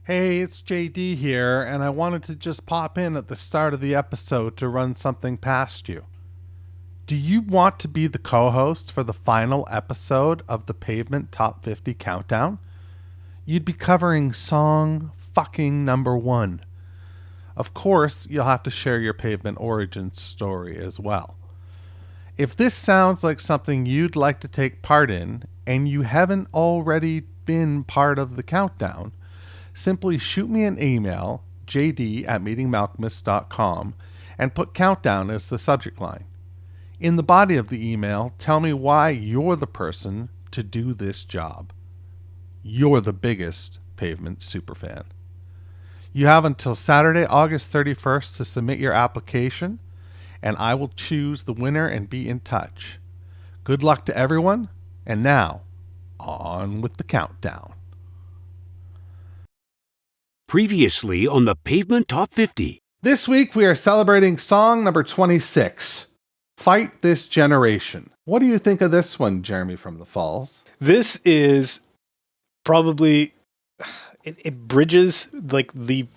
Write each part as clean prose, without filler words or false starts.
Hey, it's JD here, and I wanted to just pop in at the start of the episode to run something past you. Do you want to be the co-host for the final episode of the Pavement Top 50 Countdown? You'd be covering song fucking number 1. Of course, you'll have to share your Pavement Origins story as well. If this sounds like something you'd like to take part in, and you haven't already been part of the countdown, simply shoot me an email, jd@meetingmalcolmus.com, and put countdown as the subject line. In the body of the email, tell me why you're the person to do this job. You're the biggest Pavement superfan. You have until Saturday, August 31st to submit your application, and I will choose the winner and be in touch. Good luck to everyone, and now, on with the countdown. Previously on the Pavement Top 50. This week we are celebrating song number 26, Fight This Generation. What do you think of this one, Jeremy from the Falls? This is probably, it bridges like the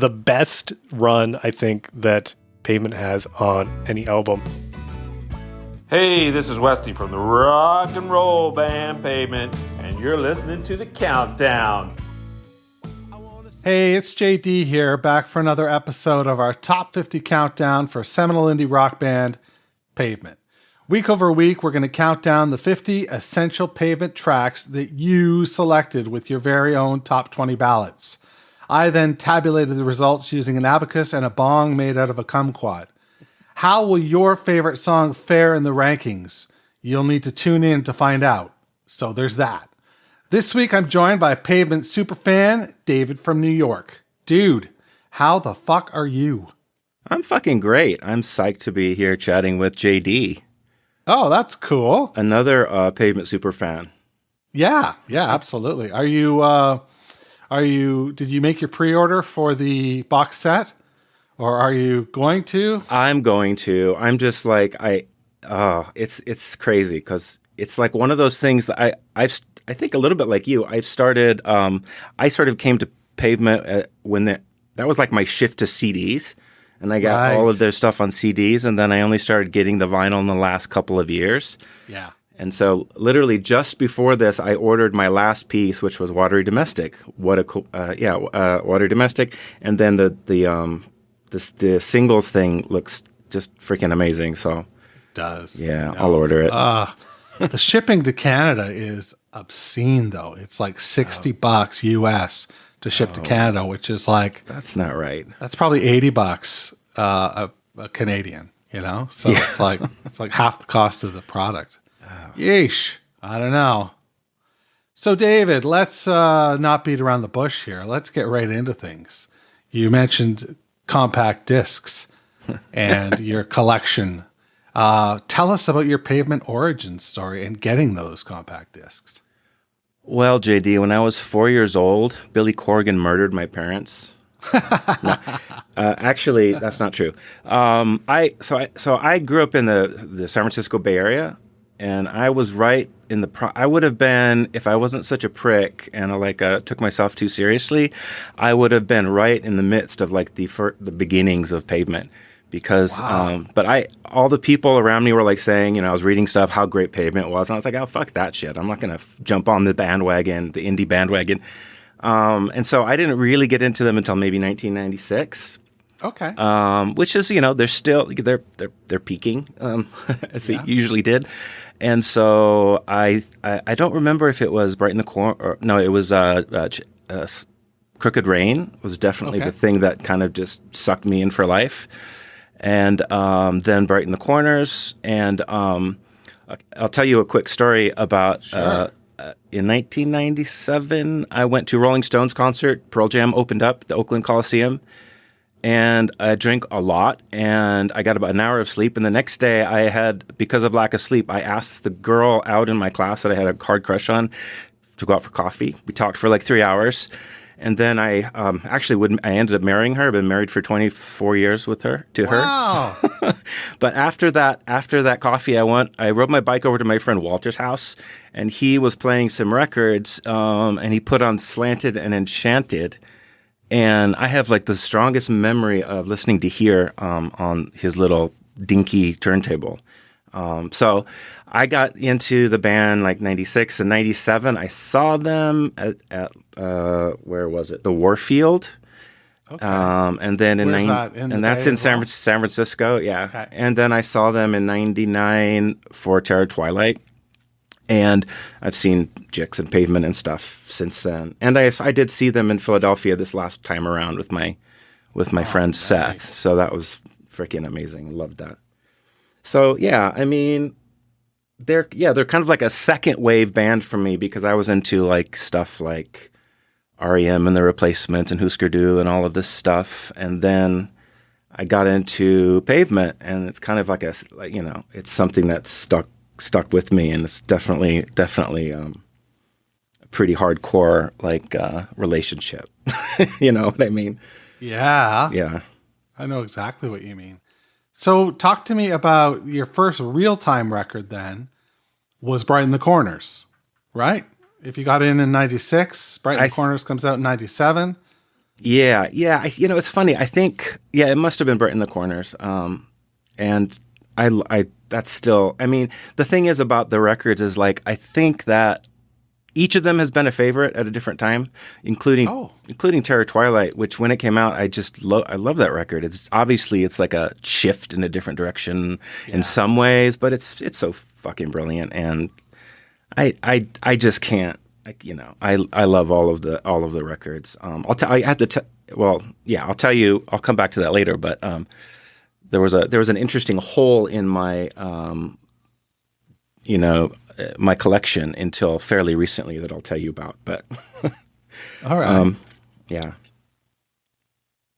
best run I think that Pavement has on any album. Hey, this is Westy from the rock and roll band Pavement, and you're listening to the Countdown. Hey, it's JD here, back for another episode of our Top 50 Countdown for seminal indie rock band Pavement. Week over week, we're going to count down the 50 essential Pavement tracks that you selected with your very own top 20 ballots. I then tabulated the results using an abacus and a bong made out of a kumquat. How will your favorite song fare in the rankings? You'll need to tune in to find out. So there's that. This week, I'm joined by Pavement superfan, David from New York. Dude, how the fuck are you? I'm fucking great. I'm psyched to be here chatting with JD. Oh, that's cool. Another Pavement superfan. Yeah, absolutely. Did you make your pre-order for the box set? Or are you going to? I'm going to. I'm just like, it's crazy because it's like one of those things that I think a little bit like you. I sort of came to Pavement when that was like my shift to CDs, and I got all of their stuff on CDs, and then I only started getting the vinyl in the last couple of years. Yeah. And so literally just before this, I ordered my last piece, which was Watery Domestic. Watery Domestic, and then the singles thing looks just freaking amazing. So it does. Yeah, I'll order it. The shipping to Canada is obscene, though. It's like $60 US to ship to Canada, which is like that's not right. That's probably $80 a Canadian, you know. So yeah. it's like half the cost of the product. Yeesh. I don't know. So David, let's not beat around the bush here. Let's get right into things. You mentioned compact discs and your collection. Tell us about your Pavement Origins story and getting those compact discs. Well, JD, when I was 4 years old, Billy Corgan murdered my parents. No. Actually, that's not true. I grew up in the San Francisco Bay Area, and I was right in I would have been, if I wasn't such a prick and took myself too seriously, I would have been right in the midst of like the beginnings of Pavement. Because, all the people around me were like saying, I was reading stuff, how great Pavement was. And I was like, oh, fuck that shit. I'm not going to jump on the bandwagon, the indie bandwagon. And so I didn't really get into them until maybe 1996. Okay. Which is, they're still, they're peaking, as they usually did. And so I don't remember if it was Bright in the Corner, or no, it was Crooked Rain was definitely the thing that kind of just sucked me in for life. And then Brighten the Corners. And I'll tell you a quick story about in 1997, I went to Rolling Stones concert. Pearl Jam opened up the Oakland Coliseum. And I drank a lot, and I got about an hour of sleep. And the next day, because of lack of sleep, I asked the girl out in my class that I had a hard crush on to go out for coffee. We talked for like 3 hours. And then I ended up marrying her. I've been married for 24 years to her. Wow. But after that coffee, I rode my bike over to my friend Walter's house, and he was playing some records, and he put on Slanted and Enchanted. And I have like the strongest memory of listening to Here on his little dinky turntable. So I got into the band like 96 and 97. I saw them at where was it? The Warfield. Okay. And then Where's that? In the that's Bay in as well? San Francisco. Yeah. Okay. And then I saw them in 99 for Terror of Twilight. And I've seen Jicks and Pavement and stuff since then. And I did see them in Philadelphia this last time around with my friend Seth. nice. So that was freaking amazing. Loved that. So yeah, I mean, they're kind of like a second wave band for me because I was into like stuff like R.E.M. and the Replacements and Husker and all of this stuff, and then I got into Pavement, and it's kind of like it's something that's stuck with me, and it's definitely a pretty hardcore like relationship. You know what I mean? Yeah. Yeah. I know exactly what you mean. So talk to me about your first real-time record then was Brighten the Corners, right? If you got in 96, Brighten the Corners comes out in 97. Yeah. It's funny. I think, it must have been Brighten the Corners. And that's still, I mean, the thing is about the records is like, I think that each of them has been a favorite at a different time, including Terror of Twilight, which when it came out, I love that record. It's like a shift in a different direction in some ways, but it's so fucking brilliant. And I just can't, I love all of the records. I'll tell you, I'll come back to that later, but, there was an interesting hole in my, my collection until fairly recently that I'll tell you about, but all right. Yeah.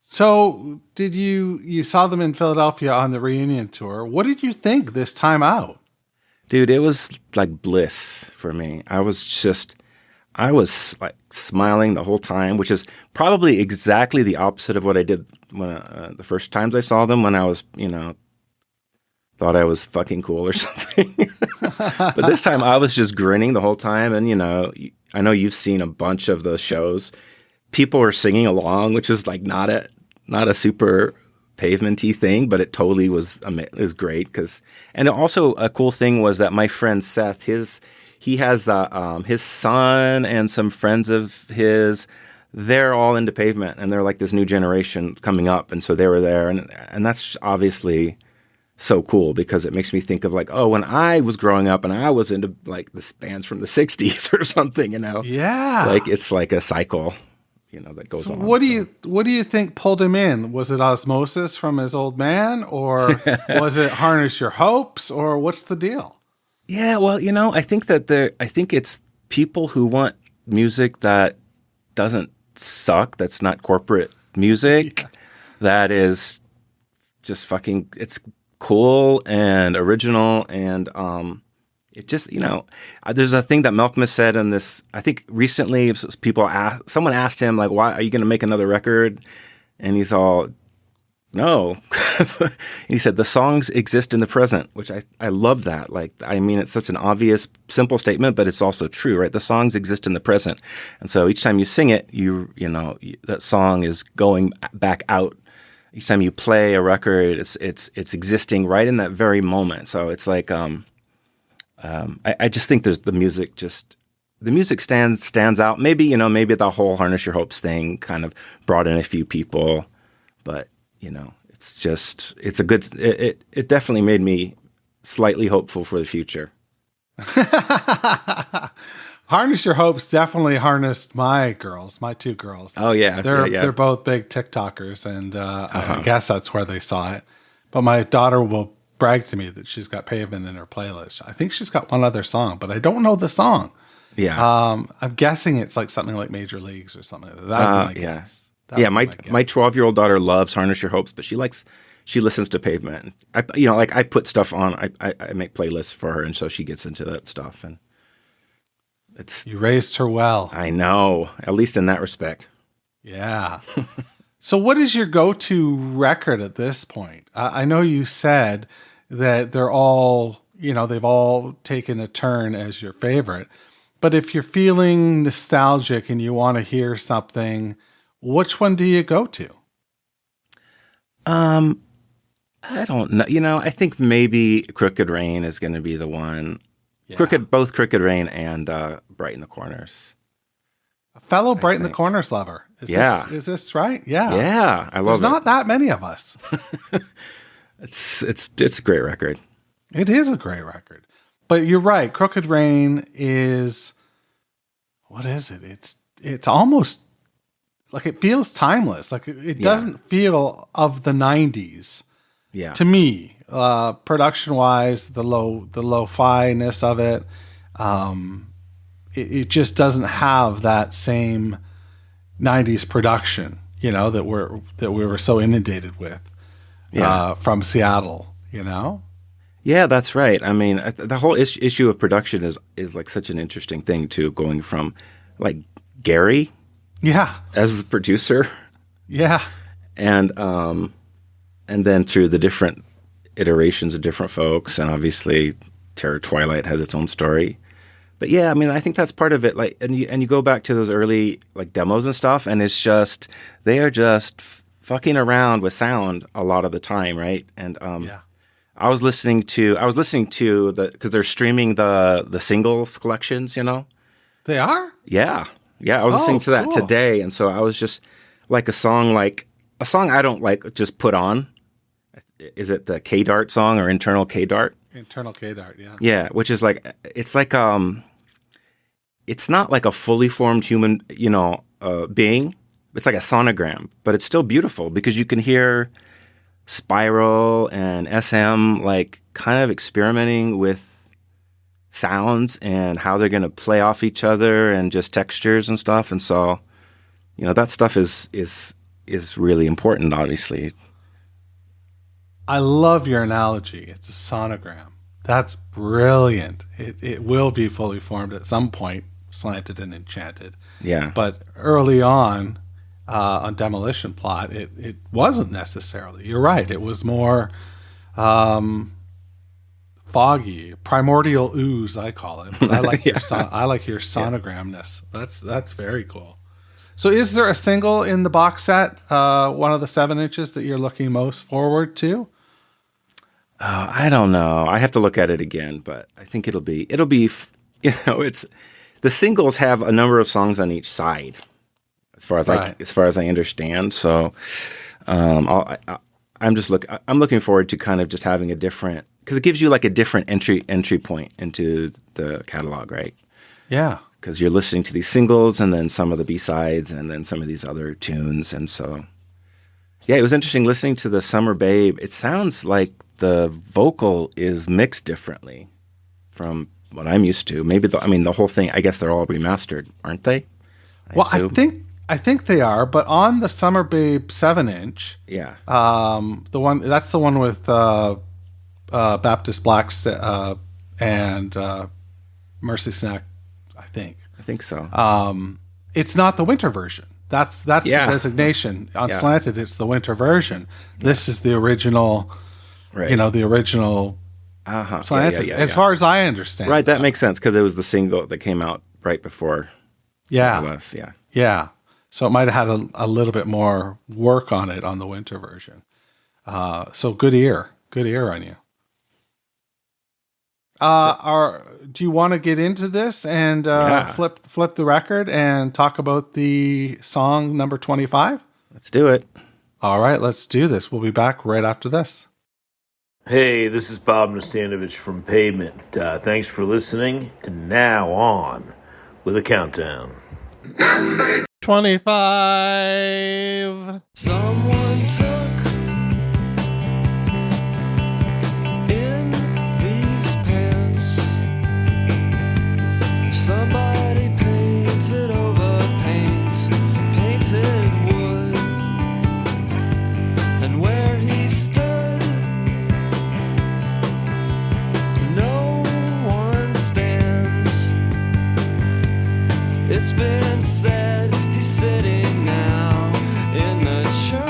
So did you saw them in Philadelphia on the reunion tour. What did you think this time out? Dude, it was like bliss for me. I was like smiling the whole time, which is probably exactly the opposite of what I did when the first times I saw them when I was, thought I was fucking cool or something. But this time I was just grinning the whole time. And, I know you've seen a bunch of those shows. People were singing along, which is like not a super pavement-y thing, but it totally was great. And also a cool thing was that my friend Seth, he has his son and some friends of his, they're all into Pavement, and they're like this new generation coming up. And so they were there. And that's obviously so cool because it makes me think of like, when I was growing up and I was into like the bands from the 60s or something, Yeah. Like it's like a cycle, that goes on. What do you think pulled him in? Was it osmosis from his old man, or was it Harness Your Hopes, or what's the deal? Yeah, well, I think it's people who want music that doesn't suck, that's not corporate music, that is just fucking, it's cool and original, and it just, there's a thing that Malcolm has said in this, I think recently someone asked him like, why are you going to make another record? And he's all, no. He said, the songs exist in the present, which I love that. Like, I mean, it's such an obvious, simple statement, but it's also true, right? The songs exist in the present. And so each time you sing it, that song is going back out. Each time you play a record, it's existing right in that very moment. So it's like, I just think the music stands out. Maybe the whole Harness Your Hopes thing kind of brought in a few people, but it definitely made me slightly hopeful for the future. Harness Your Hopes definitely harnessed my two girls. Oh yeah. They're both big TikTokers, and I guess that's where they saw it. But my daughter will brag to me that she's got Pavement in her playlist. I think she's got one other song, but I don't know the song. Yeah. I'm guessing it's like something like Major Leagues or something like that. That would be my guess. My 12-year-old daughter loves Harness Your Hopes, but she listens to Pavement. I put stuff on. I make playlists for her, and so she gets into that stuff. And you raised her well. I know, at least in that respect. Yeah. So, what is your go-to record at this point? I know you said that they're all, they've all taken a turn as your favorite. But if you're feeling nostalgic and you want to hear something, which one do you go to? I don't know. I think maybe Crooked Rain is going to be the one. Yeah. Both Crooked Rain and Bright in the Corners. A fellow Bright in the Corners lover. Is this right? Yeah. Yeah, I love There's it. not that many of us. It's a great record. It is a great record. But you're right. Crooked Rain is, what is it? It's almost like it feels timeless. Like it doesn't feel of the 90s. Yeah. To me, production wise, the lo-fi-ness of it, it just doesn't have that same 90s production, that we were so inundated with from Seattle, Yeah, that's right. I mean, the whole issue of production is like such an interesting thing too, going from like Gary as the producer. Yeah. And then through the different iterations of different folks, and obviously Terror of Twilight has its own story. But yeah, I mean, I think that's part of it. Like, and you go back to those early like demos and stuff, and it's just they are just fucking around with sound a lot of the time, right? And I was listening to because they're streaming the singles collections, They are? Yeah. I was listening to that today, and so I was just like a song I don't like just put on. Is it the K-Dart song or Internal K-Dart? Internal K-Dart, yeah. Yeah, which is like it's not like a fully formed human, being. It's like a sonogram, but it's still beautiful because you can hear Spiral and SM like kind of experimenting with sounds and how they're going to play off each other and just textures and stuff. And so, that stuff is really important, obviously. I love your analogy. It's a sonogram. That's brilliant. It will be fully formed at some point, Slanted and Enchanted. Yeah. But early on Demolition Plot, it wasn't necessarily. You're right. It was more foggy, primordial ooze, I call it. But I like your sonogramness. That's very cool. So is there a single in the box set, one of the 7 inches that you're looking most forward to? I don't know. I have to look at it again, but I think it'll be, it's the singles have a number of songs on each side as far as I understand. So, I'm looking forward to kind of just having a different, because it gives you like a different entry point into the catalog, right? Yeah. Because you're listening to these singles and then some of the B-sides and then some of these other tunes. And so, yeah, it was interesting listening to the Summer Babe. It sounds like the vocal is mixed differently from what I'm used to. Maybe the whole thing, I guess they're all remastered, aren't they? I think they are, but on the Summer Babe 7-inch, the one with Baptist Blacks and Mercy Snack, I think so. It's not the winter version. That's the designation on Slanted. It's the winter version. This is the original, right. The original Slanted. As far as I understand, right? That makes sense because it was the single that came out right before. Yeah. So it might have had a little bit more work on it on the winter version. So good ear on you. Do you want to get into this and flip the record and talk about the song number 25? Let's do it. All right, let's do this. We'll be back right after this. Hey, this is Bob Nastanovich from Pavement. Thanks for listening. And now on with a countdown. 25. Someone took in these pants. Somebody painted over painted wood. And where he stood, no one stands. It's been said he's sitting now in the church.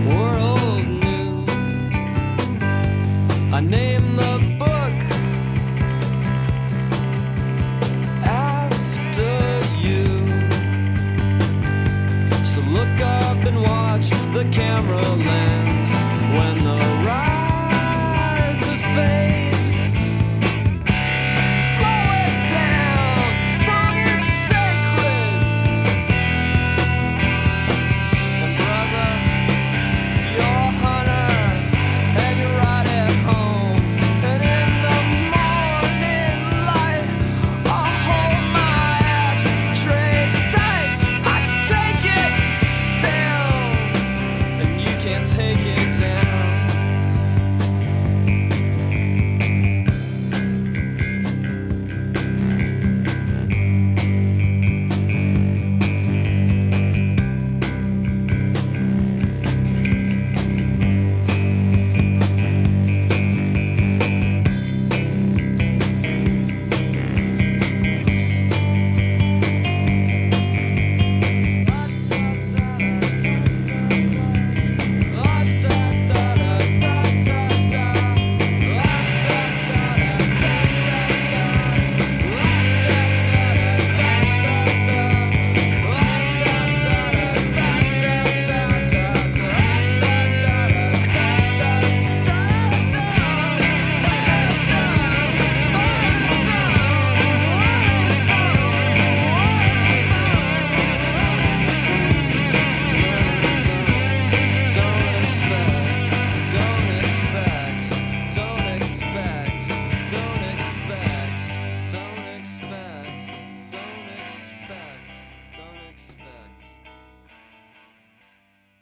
world new. I named the book after you. So look up and watch the camera lens when the risers fade. Slow it down, song is sacred. And brother, you're a hunter and you're right at home. And in the morning light, I'll hold my ashtray tight. I can take it down, and you can't take it down.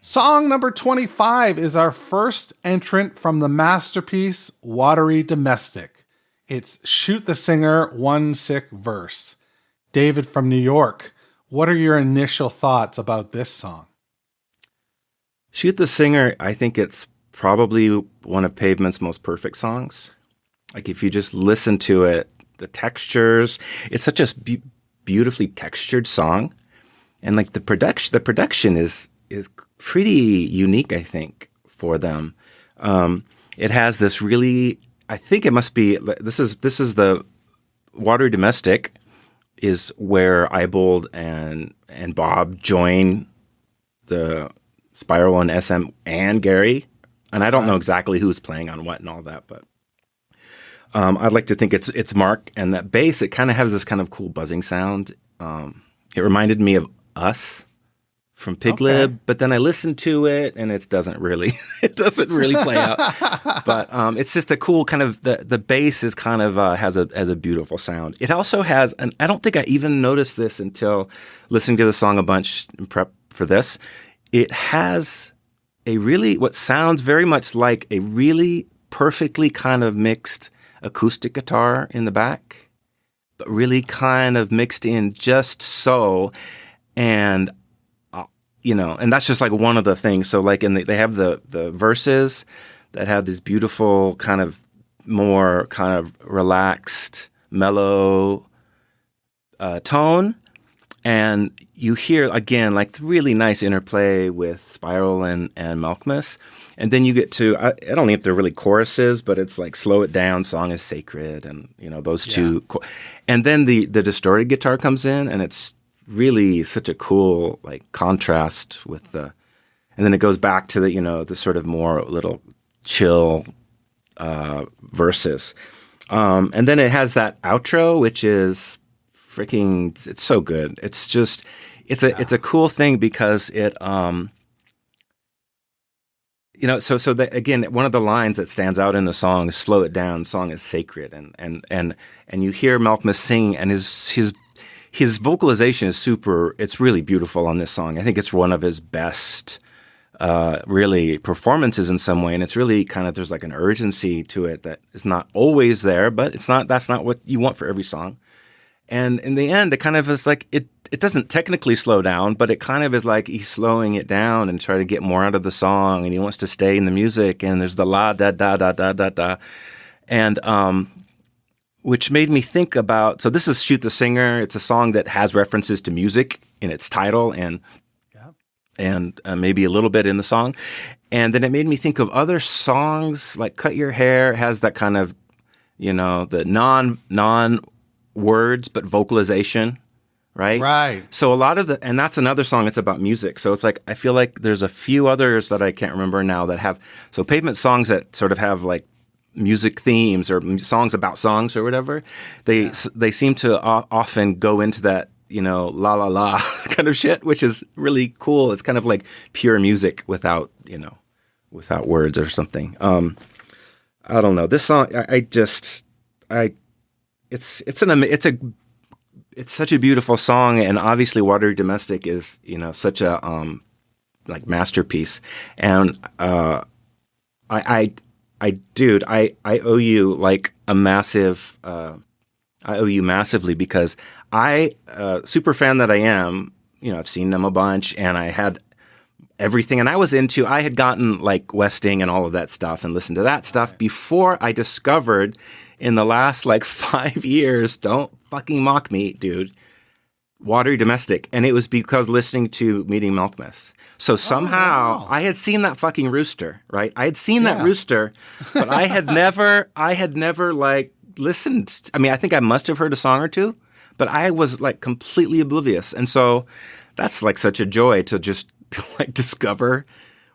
Song number 25 is our first entrant from the masterpiece Watery Domestic. It's Shoot the Singer, One Sick Verse. David from New York, what are your initial thoughts about this song? Shoot the Singer, I think it's probably one of Pavement's most perfect songs. Like if you just listen to it, the textures, it's such a beautifully textured song. And like the production is pretty unique, I think, for them. It has this really, I think it must be, this is the Watery Domestic is where Ibold and Bob join the Spiral and SM and Gary. And I don't know exactly who's playing on what and all that, but I'd like to think it's Mark. And that bass, it kind of has this kind of cool buzzing sound. It reminded me of Us from Piglib, but then I listened to it and it doesn't really play out. But it's just a cool kind of the bass is kind of has a beautiful sound. It also has, and I don't think I even noticed this until listening to the song a bunch in prep for this. It has a really what sounds very much like a really perfectly kind of mixed acoustic guitar in the back, but really kind of mixed in just so, and and that's just like one of the things. So like they have the verses that have this beautiful kind of more kind of relaxed, mellow tone. And you hear, again, like really nice interplay with Spiral and Malkmus. And then you get to, I don't think they're really choruses, but it's like Slow It Down, Song is Sacred, and, those two. And then the distorted guitar comes in, and it's really such a cool like contrast with and then it goes back to the sort of more little chill verses, and then it has that outro which is freaking, it's so good. It's just it's a cool thing because it so that, again, one of the lines that stands out in the song is "Slow it down, song is sacred," and you hear Malkmus sing, and his vocalization is super. It's really beautiful on this song. I think it's one of his best, really, performances in some way. And it's really kind of, there's like an urgency to it that is not always there, but that's not what you want for every song. And in the end, it kind of is like, it doesn't technically slow down, but it kind of is like he's slowing it down and trying to get more out of the song. And he wants to stay in the music. And there's the la, da, da, da, da, da, da. And, which made me think about, so this is Shoot the Singer. It's a song that has references to music in its title. And and maybe a little bit in the song. And then it made me think of other songs like Cut Your Hair has that kind of, the non words, but vocalization, right? Right. So a lot of and that's another song that's about music. So it's like, I feel like there's a few others that I can't remember now that have, so Pavement songs that sort of have like music themes or songs about songs or whatever, they seem to often go into that, la la la kind of shit, which is really cool. It's kind of like pure music without words or something. I don't know. This song, it's such a beautiful song, and obviously Watery Domestic is, such a like masterpiece. And I owe you like a massive. I owe you massively because super fan that I am. I've seen them a bunch, and I had everything, and I had gotten like westing and all of that stuff, and listened to that stuff before I discovered in the last like 5 years. Don't fucking mock me, dude. Watery Domestic, and it was because listening to Meeting Malkmus. So somehow I had seen that fucking rooster, right? I had seen that rooster, but I had never like listened. I mean, I think I must have heard a song or two, but I was like completely oblivious. And so that's like such a joy to just like discover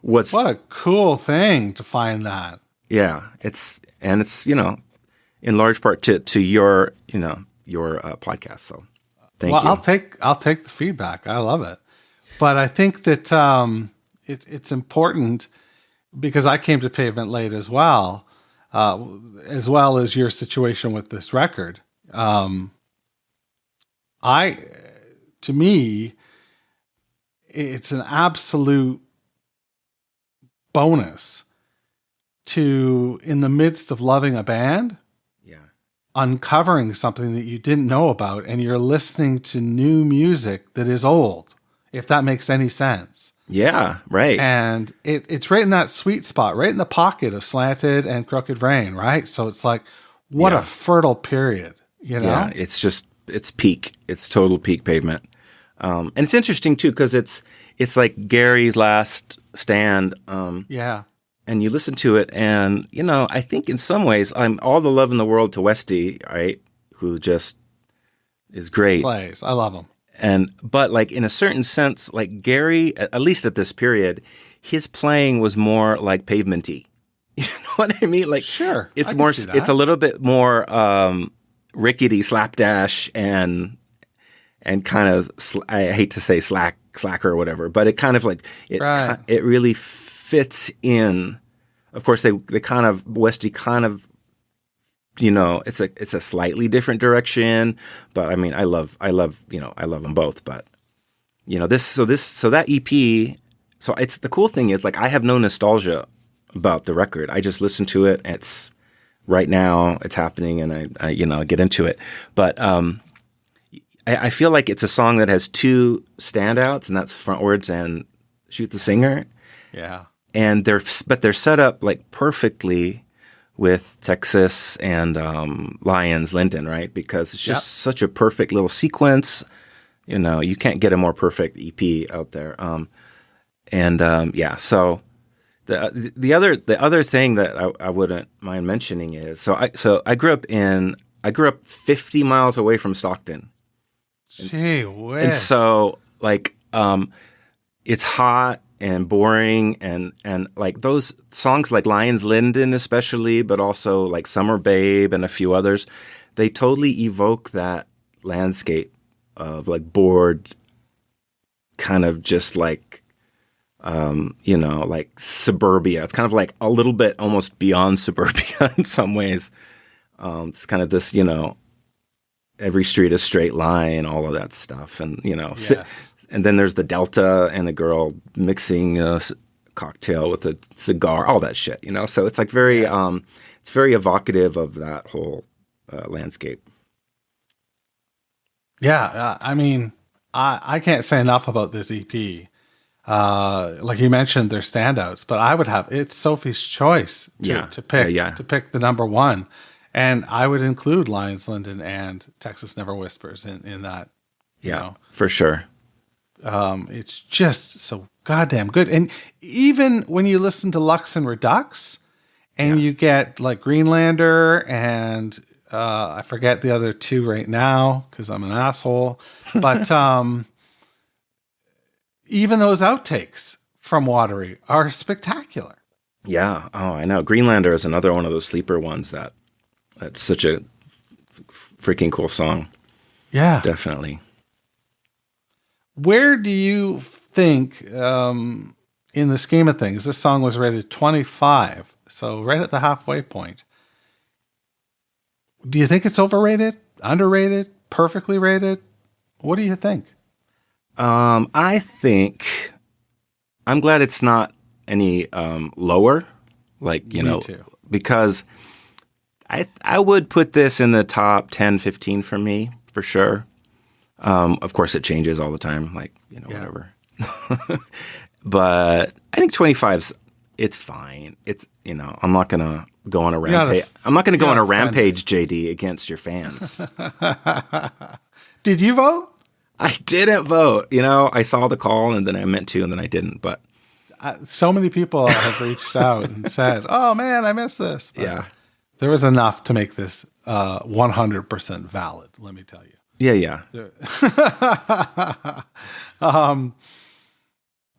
what a cool thing to find that. Yeah, it's in large part to your podcast. So thank you. I'll take the feedback. I love it. But I think that it's important because I came to Pavement late as well as your situation with this record. To me, it's an absolute bonus to, in the midst of loving a band, uncovering something that you didn't know about, and you're listening to new music that is old, if that makes any sense. Yeah, right. And it's right in that sweet spot, right in the pocket of Slanted and Crooked Rain, right? So it's like, what a fertile period, Yeah, it's peak. It's total peak Pavement. And it's interesting too, because it's like Gary's last stand. And you listen to it, and I think in some ways, I'm all the love in the world to Westy, right? Who just is great. Slays. I love him. But like in a certain sense, like Gary, at least at this period, his playing was more like Pavement-y. You know what I mean? Like, sure, it's more. It's a little bit more rickety, slapdash, and kind of. I hate to say slacker or whatever, but it kind of like it really fits in. Of course, they kind of Westy kind of. It's a slightly different direction, but I mean, I love them both. But that EP. So it's the cool thing is like I have no nostalgia about the record. I just listen to it. It's right now. It's happening, and I get into it. But I feel like it's a song that has two standouts, and that's Frontwards and Shoot the Singer. Yeah, and they're set up like perfectly with Texas and Lions Linden, right? Because it's just such a perfect little sequence. You can't get a more perfect EP out there. So the other thing that I wouldn't mind mentioning is I grew up 50 miles away from Stockton. Gee whiz. And so like it's hot and boring, and like those songs like Lions Linden especially, but also like Summer Babe and a few others, they totally evoke that landscape of like bored, kind of just like, like suburbia. It's kind of like a little bit almost beyond suburbia in some ways. It's kind of this, every street a straight line, all of that stuff. And, and then there's the Delta and the girl mixing a cocktail with a cigar, all that shit, So it's like very, it's very evocative of that whole landscape. Yeah, I mean, I can't say enough about this EP. Like you mentioned, they're standouts, but it's Sophie's choice to pick the number one, and I would include Lions Linden and Texas Never Whispers in that. For sure. It's just so goddamn good. And even when you listen to Lux and Redux, and you get like Greenlander and I forget the other two right now because I'm an asshole. But even those outtakes from Watery are spectacular. Yeah. Oh, I know. Greenlander is another one of those sleeper ones that's such a freaking cool song. Yeah. Definitely. Where do you think, in the scheme of things, this song was rated 25, so right at the halfway point. Do you think it's overrated, underrated, perfectly rated? What do you think? I think I'm glad it's not any lower, like, you Me know, too. because I would put this in the top 10, 15 for me, for sure. Of course, it changes all the time, like, you know, whatever. But I think 25's, it's fine. It's, you know, I'm not going to go on a rampage. I'm not going to go on a rampage, JD, against your fans. Did you vote? I didn't vote. You know, I saw the call and then I meant to and then I didn't. But So many people have reached out and said, oh man, I missed this. But yeah, there was enough to make this 100% valid, let me tell you. yeah.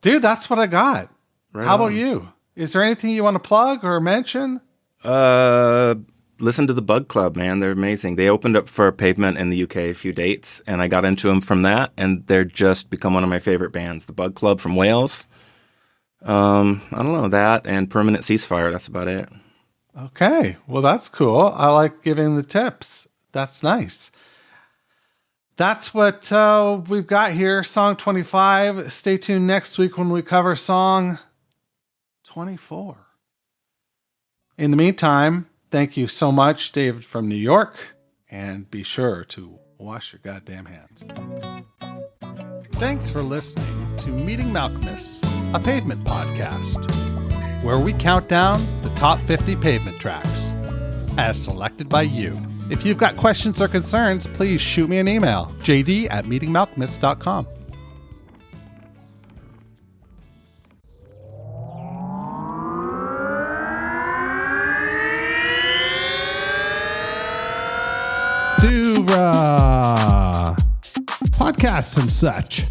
Dude, that's what I got. Right How about on. you? Is there anything you want to plug or mention? Listen to the Bug Club, man. They're amazing. They opened up for Pavement in the UK a few dates, and I got into them from that, and they're just become one of my favorite bands. The Bug Club from Wales. I don't know, that and Permanent Ceasefire. That's about it. Okay. Well, that's cool. I like giving the tips. That's nice. That's what we've got here. Song 25. Stay tuned next week when we cover song 24. In the meantime, thank you so much, David from New York, and be sure to wash your goddamn hands. Thanks for listening to Meeting Malcolmus, a Pavement podcast, where we count down the top 50 pavement tracks, as selected by you. If you've got questions or concerns, please shoot me an email, jd@meetingmalcolmus.com. To podcasts and such.